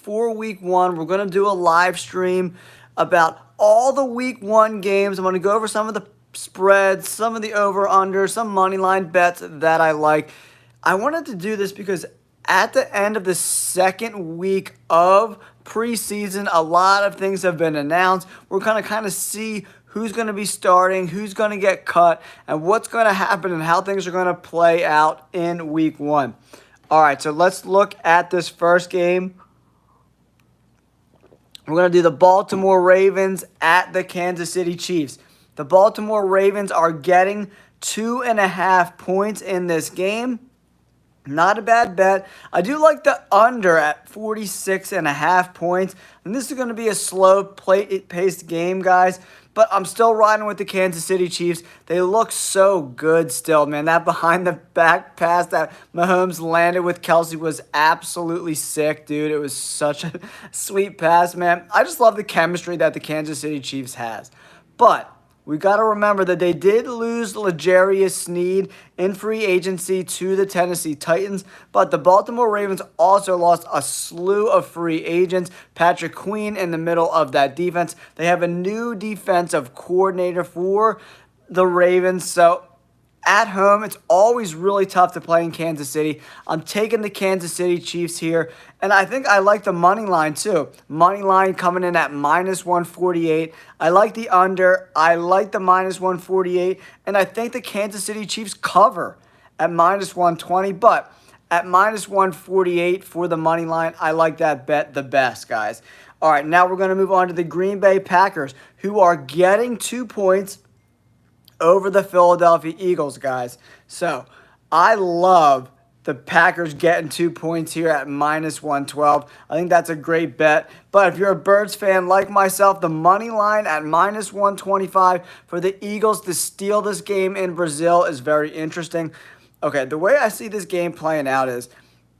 for Week 1. We're going to do a live stream about all the Week 1 games. I'm going to go over some of the spreads, some of the over-under, some money line bets that I like. I wanted to do this because at the end of the second week of preseason, a lot of things have been announced. We're going to kind of see who's going to be starting, who's going to get cut, and what's going to happen and how things are going to play out in Week 1. All right, so let's look at this first game. We're going to do the Baltimore Ravens at the Kansas City Chiefs. The Baltimore Ravens are getting 2.5 points in this game. Not a bad bet. I do like the under at 46.5 points. And this is going to be a slow-paced game, guys. But I'm still riding with the Kansas City Chiefs. They look so good still, man. That behind-the-back pass that Mahomes landed with Kelsey was absolutely sick, dude. It was such a sweet pass, man. I just love the chemistry that the Kansas City Chiefs has. But we got to remember that they did lose L'Jarius Sneed in free agency to the Tennessee Titans, but the Baltimore Ravens also lost a slew of free agents. Patrick Queen in the middle of that defense. They have a new defensive coordinator for the Ravens, so at home, it's always really tough to play in Kansas City. I'm taking the Kansas City Chiefs here, and I think I like the money line too. Money line coming in at -148. I like the under. I like the -148, and I think the Kansas City Chiefs cover at -120, but at -148 for the money line, I like that bet the best, guys. All right, now we're going to move on to the Green Bay Packers, who are getting 2 points over the Philadelphia Eagles, guys. So I love the Packers getting 2 points here at -112. I think that's a great bet. But if you're a Birds fan like myself, the money line at -125 for the Eagles to steal this game in Brazil is very interesting. Okay, the way I see this game playing out is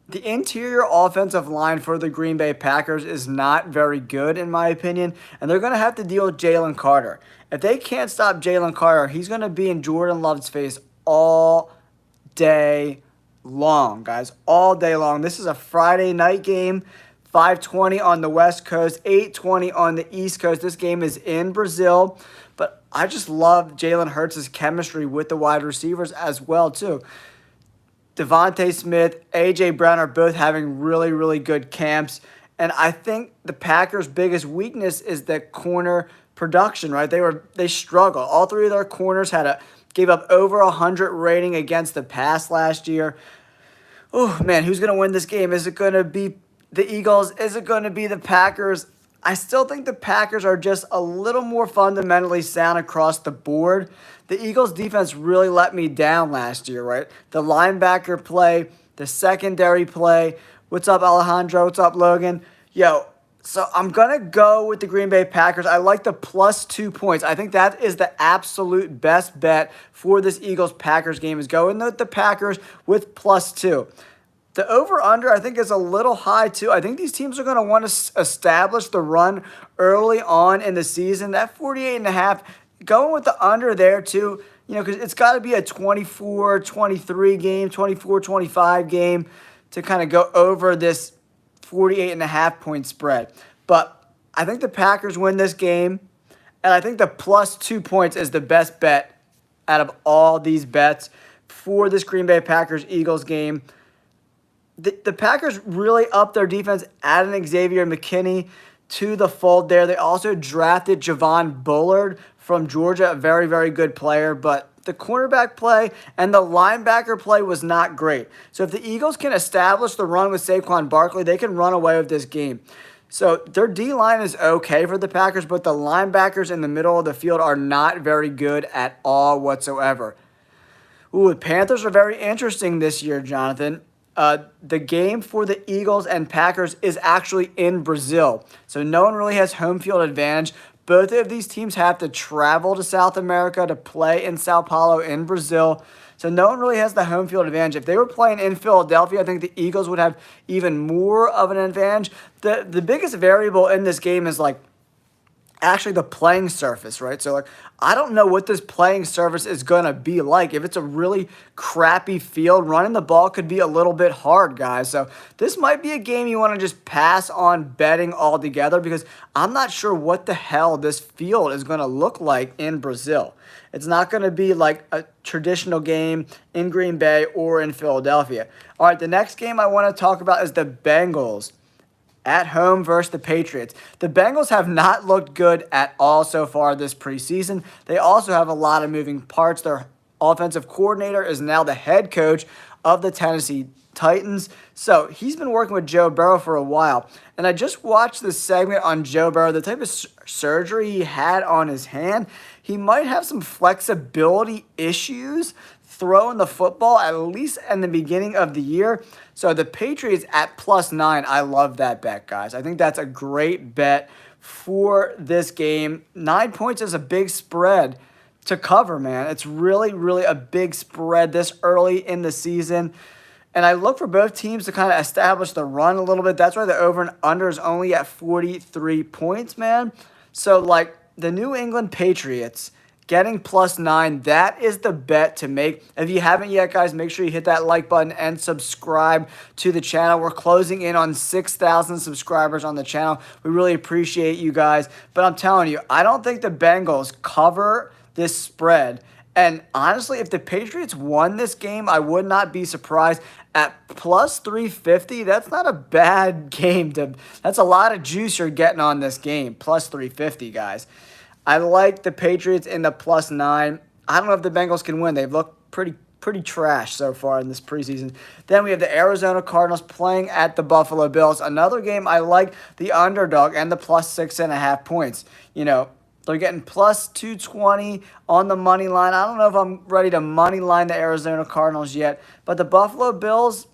the interior offensive line for the Green Bay Packers is not very good, in my opinion, and they're going to have to deal with Jalen Carter. If they can't stop Jalen Carter, he's going to be in Jordan Love's face all day long, guys, all day long. This is a Friday night game, 5:20 on the West Coast, 8:20 on the East Coast. This game is in Brazil, but I just love Jalen Hurts' chemistry with the wide receivers as well, too. Devontae Smith, A.J. Brown are both having really, really good camps. And I think the Packers' biggest weakness is the corner production, right? They struggle. All three of their corners gave up over 100 rating against the pass last year. Oh, man, who's going to win this game? Is it going to be the Eagles? Is it going to be the Packers? I still think the Packers are just a little more fundamentally sound across the board. The Eagles' defense really let me down last year, right? The linebacker play, the secondary play. What's up, Alejandro? What's up, Logan? Yo, so I'm going to go with the Green Bay Packers. I like the +2 points. I think that is the absolute best bet for this Eagles-Packers game, is going with the Packers with +2. The over-under, I think, is a little high, too. I think these teams are going to want to establish the run early on in the season. That 48.5, going with the under there, too, because it's got to be a 24-23 game, 24-25 game to kind of go over this 48.5 point spread. But I think the Packers win this game, and I think the +2 points is the best bet out of all these bets for this Green Bay Packers-Eagles game. The Packers really upped their defense, adding Xavier McKinney to the fold there. They also drafted Javon Bullard from Georgia, a very, very good player, but the cornerback play and the linebacker play was not great. So if the Eagles can establish the run with Saquon Barkley, they can run away with this game. So their D-line is okay for the Packers, but the linebackers in the middle of the field are not very good at all whatsoever. Ooh, the Panthers are very interesting this year, Jonathan. The game for the Eagles and Packers is actually in Brazil. So no one really has home field advantage. Both of these teams have to travel to South America to play in Sao Paulo in Brazil. So no one really has the home field advantage. If they were playing in Philadelphia, I think the Eagles would have even more of an advantage. The biggest variable in this game is, like, actually the playing surface, right? So like I don't know what this playing surface is going to be like. If it's a really crappy field, running the ball could be a little bit hard, guys. So this might be a game you want to just pass on betting altogether because I'm not sure what the hell this field is going to look like in Brazil. It's not going to be like a traditional game in Green Bay or in Philadelphia. All right, the next game I want to talk about is the Bengals at home versus the Patriots. The Bengals have not looked good at all so far this preseason. They also have a lot of moving parts. Their offensive coordinator is now the head coach of the Tennessee Titans. So he's been working with Joe Burrow for a while. And I just watched this segment on Joe Burrow, the type of surgery he had on his hand. He might have some flexibility issues throwing the football, at least in the beginning of the year. So the Patriots at +9, I love that bet, guys. I think that's a great bet for this game. 9 points is a big spread to cover, man. It's really, really a big spread this early in the season. And I look for both teams to kind of establish the run a little bit. That's why the over and under is only at 43 points, man. So, like, the New England Patriots getting +9, that is the bet to make. If you haven't yet, guys, make sure you hit that like button and subscribe to the channel. We're closing in on 6,000 subscribers on the channel. We really appreciate you guys. But I'm telling you, I don't think the Bengals cover this spread. And honestly, if the Patriots won this game, I would not be surprised. At +350, that's not a bad game. That's a lot of juice you're getting on this game, +350, guys. I like the Patriots in the +9. I don't know if the Bengals can win. They've looked pretty trash so far in this preseason. Then we have the Arizona Cardinals playing at the Buffalo Bills. Another game I like the underdog and the +6.5 points. You know, they're getting +220 on the money line. I don't know if I'm ready to money line the Arizona Cardinals yet, but the Buffalo Bills,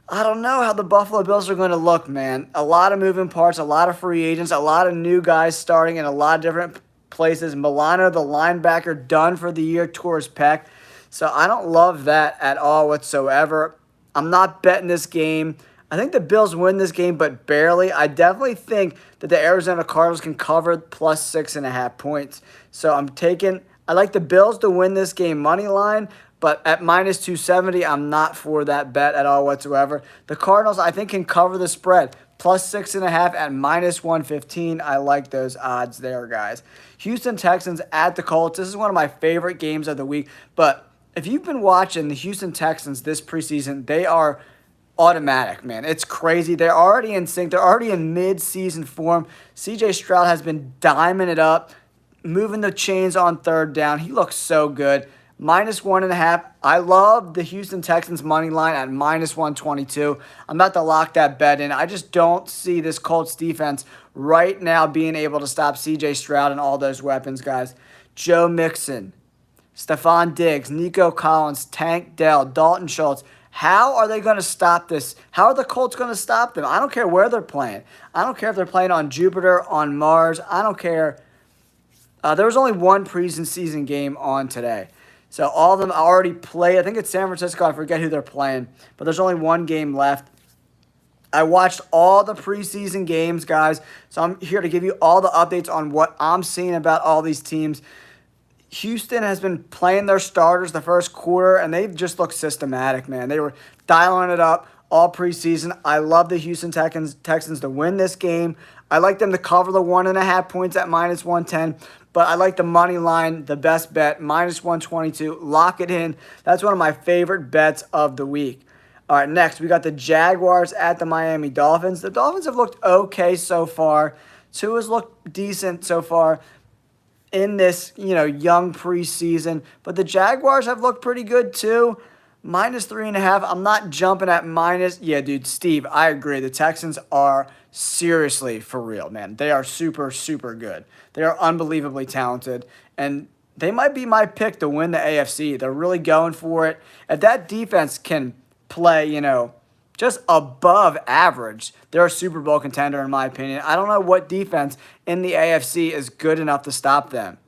I don't know how the Buffalo Bills are going to look, man. A lot of moving parts, a lot of free agents, a lot of new guys starting in a lot of different places. Milano, the linebacker, done for the year, tore his pec. So I don't love that at all whatsoever. I'm not betting this game. I think the Bills win this game, but barely. I definitely think that the Arizona Cardinals can cover +6.5 points. So I like the Bills to win this game money line, but at -270, I'm not for that bet at all whatsoever. The Cardinals, I think, can cover the spread. +6.5 at -115. I like those odds there, guys. Houston Texans at the Colts. This is one of my favorite games of the week. But if you've been watching the Houston Texans this preseason, they are automatic, man. It's crazy. They're already in sync. They're already in mid-season form. CJ Stroud has been diming it up, moving the chains on third down. He looks so good. -1.5. I love the Houston Texans money line at -122. I'm about to lock that bet in. I just don't see this Colts defense right now being able to stop CJ Stroud and all those weapons, guys. Joe Mixon, Stephon Diggs, Nico Collins, Tank Dell, Dalton Schultz. How are they going to stop this? How are the Colts going to stop them? I don't care where they're playing. I don't care if they're playing on Jupiter, on Mars. I don't care. There was only one preseason game on today. So all of them already played. I think it's San Francisco. I forget who they're playing. But there's only one game left. I watched all the preseason games, guys. So I'm here to give you all the updates on what I'm seeing about all these teams. Houston has been playing their starters the first quarter, and they've just looked systematic, man. They were dialing it up all preseason. I love the Houston Texans to win this game. I like them to cover the 1.5 points at -110, but I like the money line, the best bet, -122. Lock it in. That's one of my favorite bets of the week. All right, next, we got the Jaguars at the Miami Dolphins. The Dolphins have looked okay so far. Tua's looked decent so far in this, young preseason. But the Jaguars have looked pretty good too. -3.5. I'm not jumping at minus. Yeah, dude, Steve, I agree. The Texans are seriously for real, man. They are super, super good. They are unbelievably talented. And they might be my pick to win the AFC. They're really going for it. If that defense can play, just above average, they're a Super Bowl contender, in my opinion. I don't know what defense in the AFC is good enough to stop them.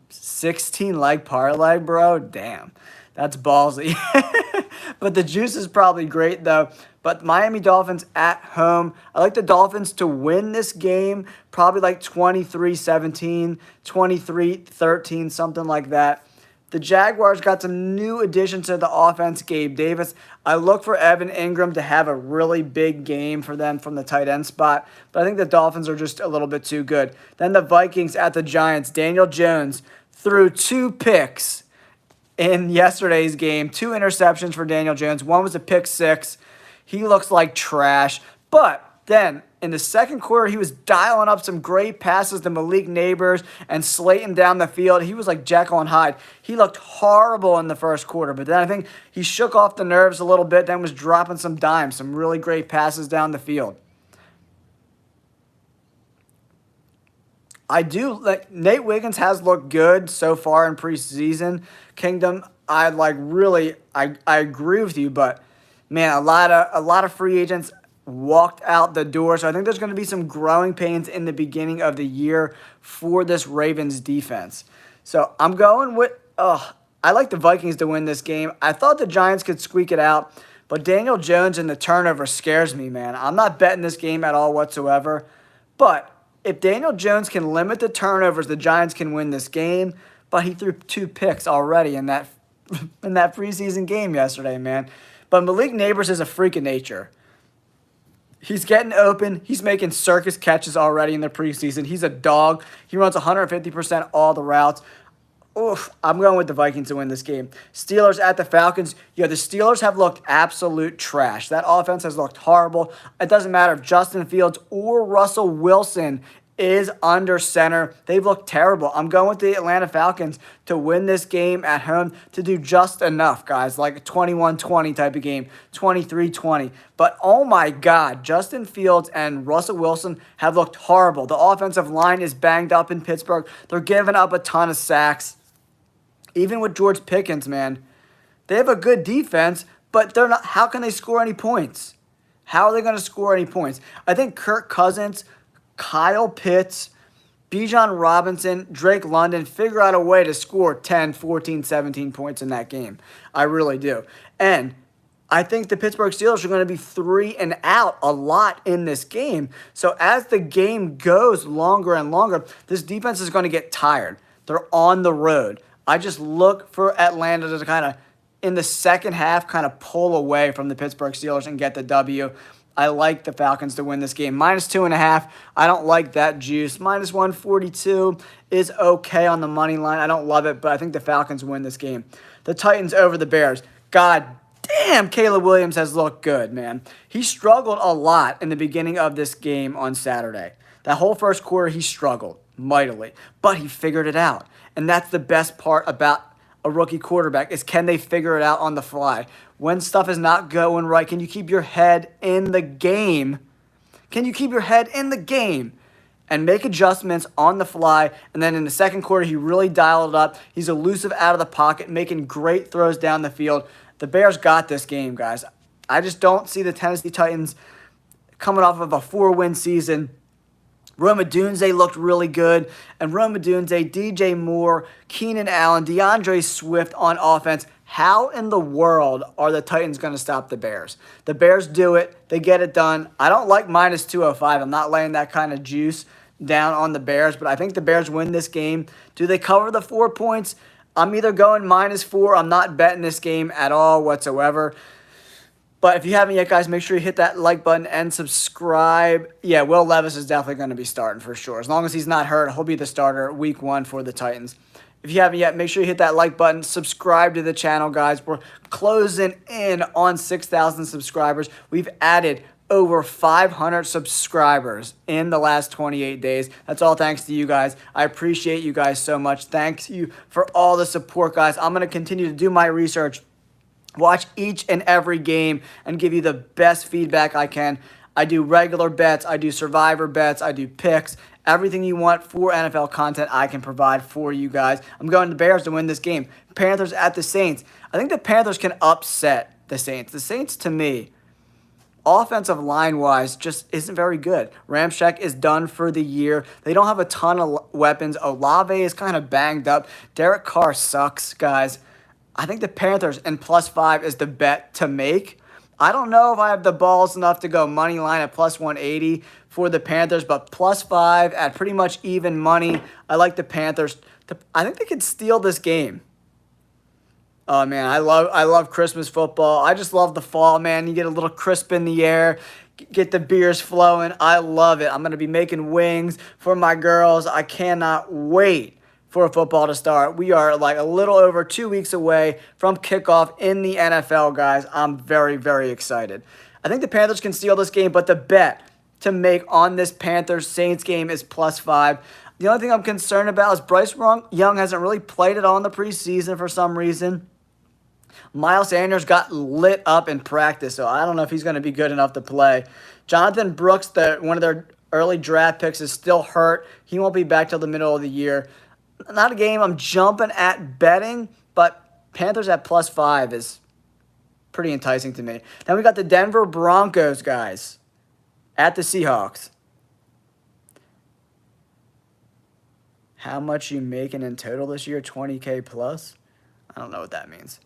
16 leg parlay, bro. Damn. That's ballsy. But the juice is probably great, though. But Miami Dolphins at home. I like the Dolphins to win this game, probably like 23-17, 23-13, something like that. The Jaguars got some new additions to the offense, Gabe Davis. I look for Evan Ingram to have a really big game for them from the tight end spot, but I think the Dolphins are just a little bit too good. Then the Vikings at the Giants. Daniel Jones threw 2 picks in yesterday's game. 2 interceptions for Daniel Jones. One was a pick 6. He looks like trash. But then in the second quarter, he was dialing up some great passes to Malik Neighbors and Slayton down the field. He was like Jekyll and Hyde. He looked horrible in the first quarter, but then I think he shook off the nerves a little bit, then was dropping some dimes, some really great passes down the field. I do like Nate Wiggins has looked good so far in preseason. Kingdom, I agree with you, but man, a lot of free agents walked out the door. So I think there's going to be some growing pains in the beginning of the year for this Ravens defense. So I'm going with, I like the Vikings to win this game. I thought the Giants could squeak it out, but Daniel Jones and the turnover scares me, man. I'm not betting this game at all whatsoever. But if Daniel Jones can limit the turnovers, the Giants can win this game. But he threw 2 picks already in that preseason game yesterday, man. But Malik Neighbors is a freak of nature. He's getting open. He's making circus catches already in the preseason. He's a dog. He runs 150% all the routes. Oof, I'm going with the Vikings to win this game. Steelers at the Falcons. The Steelers have looked absolute trash. That offense has looked horrible. It doesn't matter if Justin Fields or Russell Wilson is under center. They've looked terrible. I'm going with the Atlanta Falcons to win this game at home, to do just enough, guys, like a 21-20 type of game, 23-20. But oh my God, Justin Fields and Russell Wilson have looked horrible. The offensive line is banged up in Pittsburgh. They're giving up a ton of sacks. Even with George Pickens, man, they have a good defense, but they're not. How can they score any points? How are they going to score any points? I think Kirk Cousins, Kyle Pitts, Bijan Robinson, Drake London figure out a way to score 10, 14, 17 points in that game. I really do. And I think the Pittsburgh Steelers are going to be 3 and out a lot in this game. So as the game goes longer and longer, this defense is going to get tired. They're on the road. I just look for Atlanta to kind of, in the second half, kind of pull away from the Pittsburgh Steelers and get the W. I like the Falcons to win this game. -2.5, I don't like that juice. -142 is okay on the money line. I don't love it, but I think the Falcons win this game. The Titans over the Bears. God damn, Caleb Williams has looked good, man. He struggled a lot in the beginning of this game on Saturday. That whole first quarter, he struggled mightily, but he figured it out. And that's the best part about a rookie quarterback, is can they figure it out on the fly? When stuff is not going right, can you keep your head in the game? Can you keep your head in the game and make adjustments on the fly? And then in the second quarter, he really dialed it up. He's elusive out of the pocket, making great throws down the field. The Bears got this game, guys. I just don't see the Tennessee Titans coming off of a 4-win season. Rome Odunze looked really good. And Rome Odunze, DJ Moore, Keenan Allen, DeAndre Swift on offense. How in the world are the Titans going to stop the Bears? The Bears do it. They get it done. I don't like -205. I'm not laying that kind of juice down on the Bears, but I think the Bears win this game. Do they cover the 4 points? I'm either going -4. I'm not betting this game at all whatsoever. But if you haven't yet, guys, make sure you hit that like button and subscribe. Yeah, Will Levis is definitely going to be starting for sure. As long as he's not hurt, he'll be the starter week 1 for the Titans. If you haven't yet, make sure you hit that like button. Subscribe to the channel, guys. We're closing in on 6,000 subscribers. We've added over 500 subscribers in the last 28 days. That's all thanks to you guys. I appreciate you guys so much. Thanks you for all the support, guys. I'm going to continue to do my research, watch each and every game, and give you the best feedback I can. I do regular bets. I do survivor bets. I do picks. Everything you want for NFL content, I can provide for you guys. I'm going to the Bears to win this game. Panthers at the Saints. I think the Panthers can upset the Saints. The Saints, to me, offensive line-wise, just isn't very good. Ramczyk is done for the year. They don't have a ton of weapons. Olave is kind of banged up. Derek Carr sucks, guys. I think the Panthers and +5 is the bet to make. I don't know if I have the balls enough to go money line at +180 for the Panthers, but +5 at pretty much even money. I like the Panthers. I think they could steal this game. Oh man, I love Christmas football. I just love the fall, man. You get a little crisp in the air, get the beers flowing. I love it. I'm gonna be making wings for my girls. I cannot wait for football to start. We are like a little over 2 weeks away from kickoff in the NFL, guys. I'm very, very excited. I think the Panthers can steal this game, but the bet to make on this Panthers-Saints game is +5. The only thing I'm concerned about is Bryce Young hasn't really played it on the preseason for some reason. Miles Sanders got lit up in practice, so I don't know if he's going to be good enough to play. Jonathan Brooks, one of their early draft picks, is still hurt. He won't be back till the middle of the year. Not a game I'm jumping at betting, but Panthers at +5 is pretty enticing to me. Then we got the Denver Broncos, guys, at the Seahawks. How much you making in total this year? 20K plus? I don't know what that means.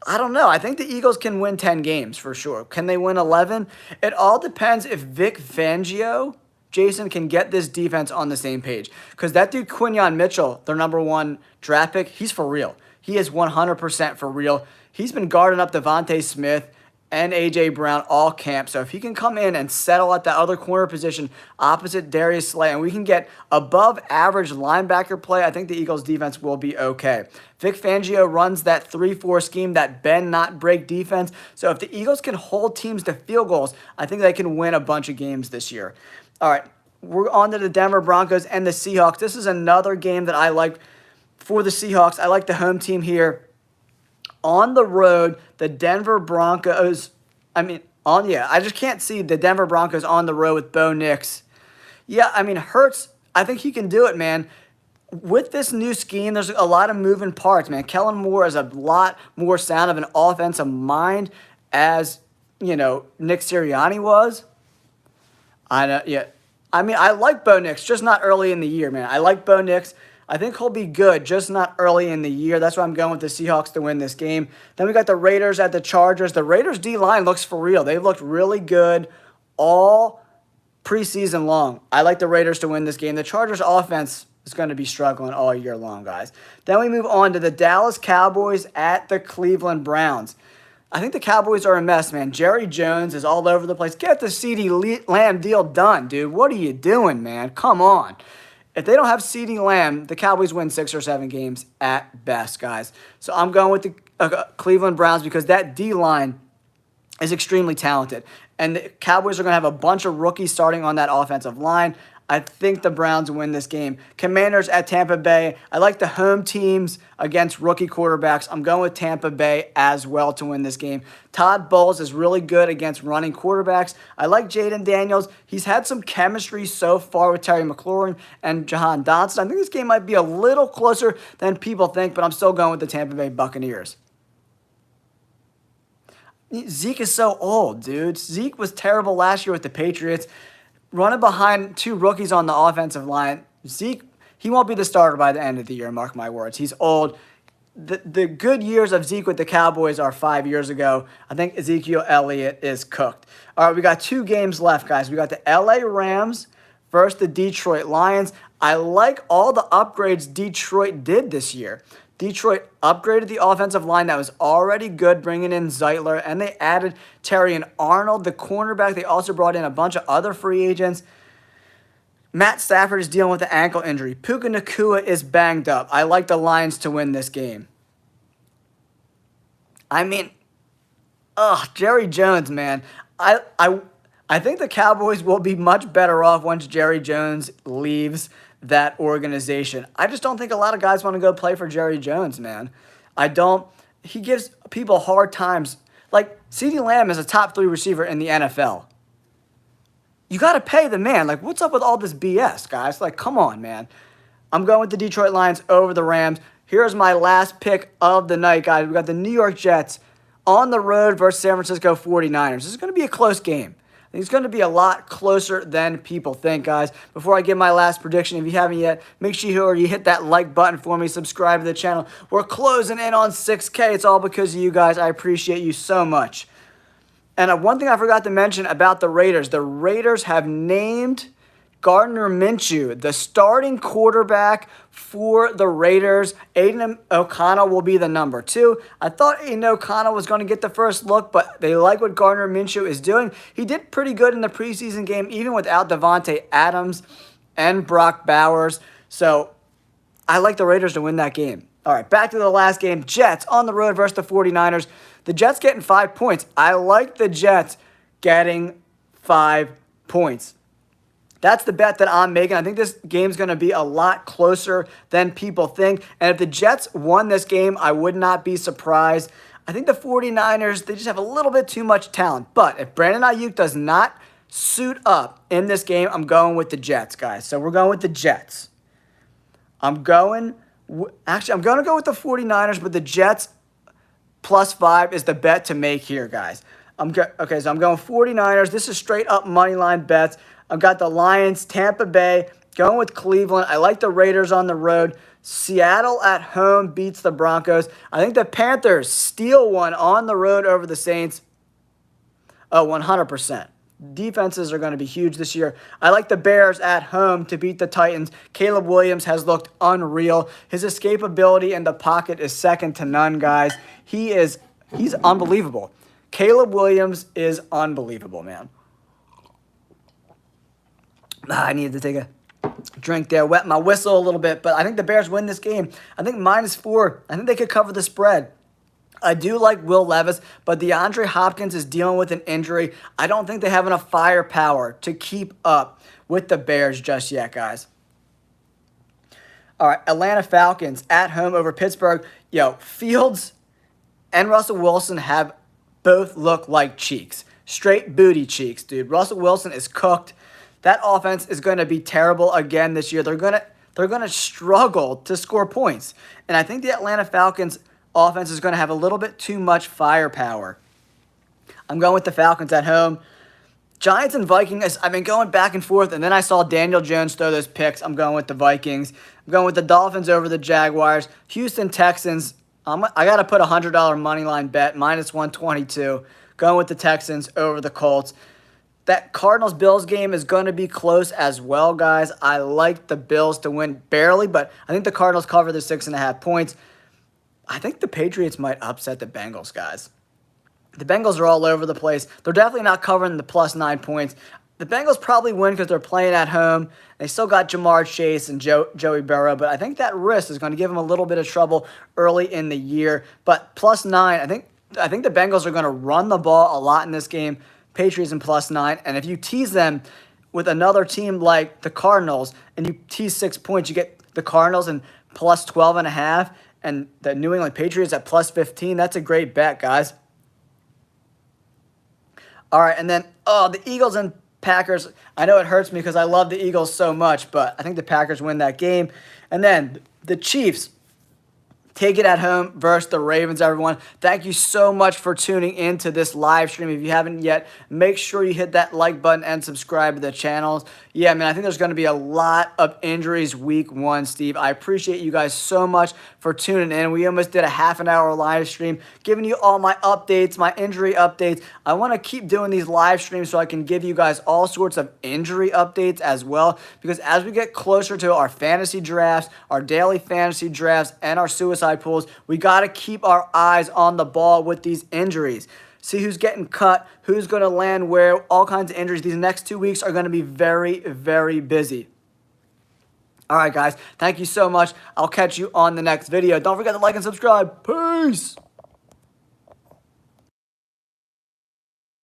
I don't know. I think the Eagles can win 10 games for sure. Can they win 11? It all depends if Vic Fangio, Jason, can get this defense on the same page. Because that dude, Quinyon Mitchell, their #1 draft pick, he's for real. He is 100% for real. He's been guarding up Devontae Smith and A.J. Brown all camp. So if he can come in and settle at the other corner position opposite Darius Slay, and we can get above average linebacker play, I think the Eagles defense will be okay. Vic Fangio runs that 3-4 scheme, that bend not break defense. So if the Eagles can hold teams to field goals, I think they can win a bunch of games this year. All right, we're on to the Denver Broncos and the Seahawks. This is another game that I like for the Seahawks. I like the home team here. On the road, the Denver Broncos, I just can't see the Denver Broncos on the road with Bo Nix. Yeah, Hurts, I think he can do it, man. With this new scheme, there's a lot of moving parts, man. Kellen Moore is a lot more sound of an offensive mind as, Nick Sirianni was. I like Bo Nix, just not early in the year, man. I like Bo Nix. I think he'll be good, just not early in the year. That's why I'm going with the Seahawks to win this game. Then we got the Raiders at the Chargers. The Raiders' D-line looks for real. They've looked really good all preseason long. I like the Raiders to win this game. The Chargers' offense is going to be struggling all year long, guys. Then we move on to the Dallas Cowboys at the Cleveland Browns. I think the Cowboys are a mess, man. Jerry Jones is all over the place. Get the CeeDee Lamb deal done, dude. What are you doing, man? Come on. If they don't have CeeDee Lamb, the Cowboys win 6 or 7 games at best, guys. So I'm going with the Cleveland Browns because that D-line is extremely talented. And the Cowboys are going to have a bunch of rookies starting on that offensive line. I think the Browns win this game. Commanders at Tampa Bay. I like the home teams against rookie quarterbacks. I'm going with Tampa Bay as well to win this game. Todd Bowles is really good against running quarterbacks. I like Jaden Daniels. He's had some chemistry so far with Terry McLaurin and Jahan Dotson. I think this game might be a little closer than people think, but I'm still going with the Tampa Bay Buccaneers. Zeke is so old, dude. Zeke was terrible last year with the Patriots. Running behind 2 rookies on the offensive line, Zeke, he won't be the starter by the end of the year, mark my words. He's old. The good years of Zeke with the Cowboys are 5 years ago. I think Ezekiel Elliott is cooked. All right, we got 2 games left, guys. We got the L.A. Rams versus the Detroit Lions. I like all the upgrades Detroit did this year. Detroit upgraded the offensive line that was already good, bringing in Zeitler, and they added Terry and Arnold, the cornerback. They also brought in a bunch of other free agents. Matt Stafford is dealing with an ankle injury. Puka Nacua is banged up. I like the Lions to win this game. Jerry Jones, man. I think the Cowboys will be much better off once Jerry Jones leaves that organization. I just don't think a lot of guys want to go play for Jerry Jones, man. He gives people hard times. Like, CeeDee Lamb is a top 3 receiver in the NFL. You got to pay the man. Like, what's up with all this BS, guys? Like, come on, man. I'm going with the Detroit Lions over the Rams. Here's my last pick of the night, guys. We got the New York Jets on the road versus San Francisco 49ers. This is going to be a close game. It's going to be a lot closer than people think, guys. Before I give my last prediction, if you haven't yet, make sure you hit that like button for me, subscribe to the channel. We're closing in on 6K. It's all because of you guys. I appreciate you so much. And one thing I forgot to mention about the Raiders have named Gardner Minshew the starting quarterback for the Raiders. Aiden O'Connell will be the number 2. I thought Aiden O'Connell was going to get the first look, but they like what Gardner Minshew is doing. He did pretty good in the preseason game, even without Devontae Adams and Brock Bowers. So I like the Raiders to win that game. All right, back to the last game. Jets on the road versus the 49ers. The Jets getting 5 points. I like the Jets getting 5 points. That's the bet that I'm making. I think this game's going to be a lot closer than people think. And if the Jets won this game, I would not be surprised. I think the 49ers, they just have a little bit too much talent. But if Brandon Ayuk does not suit up in this game, I'm going with the Jets, guys. So we're going with the Jets. I'm going to go with the 49ers, but the Jets +5 is the bet to make here, guys. Okay, so I'm going 49ers. This is straight up money line bets. I've got the Lions, Tampa Bay, going with Cleveland. I like the Raiders on the road. Seattle at home beats the Broncos. I think the Panthers steal one on the road over the Saints. Oh, 100%. Defenses are going to be huge this year. I like the Bears at home to beat the Titans. Caleb Williams has looked unreal. His escapability in the pocket is second to none, guys. He's unbelievable. Caleb Williams is unbelievable, man. I needed to take a drink there, wet my whistle a little bit, but I think the Bears win this game. I think -4. I think they could cover the spread. I do like Will Levis, but DeAndre Hopkins is dealing with an injury. I don't think they have enough firepower to keep up with the Bears just yet, guys. All right, Atlanta Falcons at home over Pittsburgh. Fields and Russell Wilson have both looked like cheeks. Straight booty cheeks, dude. Russell Wilson is cooked. That offense is going to be terrible again this year. They're going to struggle to score points. And I think the Atlanta Falcons offense is going to have a little bit too much firepower. I'm going with the Falcons at home. Giants and Vikings, I've been going back and forth, and then I saw Daniel Jones throw those picks. I'm going with the Vikings. I'm going with the Dolphins over the Jaguars. Houston Texans, I got to put a $100 money line bet, -122. Going with the Texans over the Colts. That Cardinals-Bills game is going to be close as well, guys. I like the Bills to win barely, but I think the Cardinals cover the 6.5 points. I think the Patriots might upset the Bengals, guys. The Bengals are all over the place. They're definitely not covering the +9 points. The Bengals probably win because they're playing at home. They still got Jamar Chase and Joey Burrow, but I think that wrist is going to give them a little bit of trouble early in the year. But +9, I think the Bengals are going to run the ball a lot in this game. Patriots and +9, and if you tease them with another team like the Cardinals and you tease 6 points, you get the Cardinals and +12.5 and the New England Patriots at +15. That's a great bet, guys. All right, and then the Eagles and Packers. I know it hurts me because I love the Eagles so much, but I think the Packers win that game. And then the Chiefs take it at home versus the Ravens, everyone. Thank you so much for tuning into this live stream. If you haven't yet, make sure you hit that like button and subscribe to the channels. Yeah, man, I think there's going to be a lot of injuries week 1, Steve. I appreciate you guys so much for tuning in. We almost did a half an hour live stream, giving you all my updates, my injury updates. I want to keep doing these live streams so I can give you guys all sorts of injury updates as well, because as we get closer to our fantasy drafts, our daily fantasy drafts, and our suicide pools, we got to keep our eyes on the ball with these injuries. See who's getting cut, who's going to land where, all kinds of injuries. These next 2 weeks are going to be very, very busy. All right, guys. Thank you so much. I'll catch you on the next video. Don't forget to like and subscribe. Peace.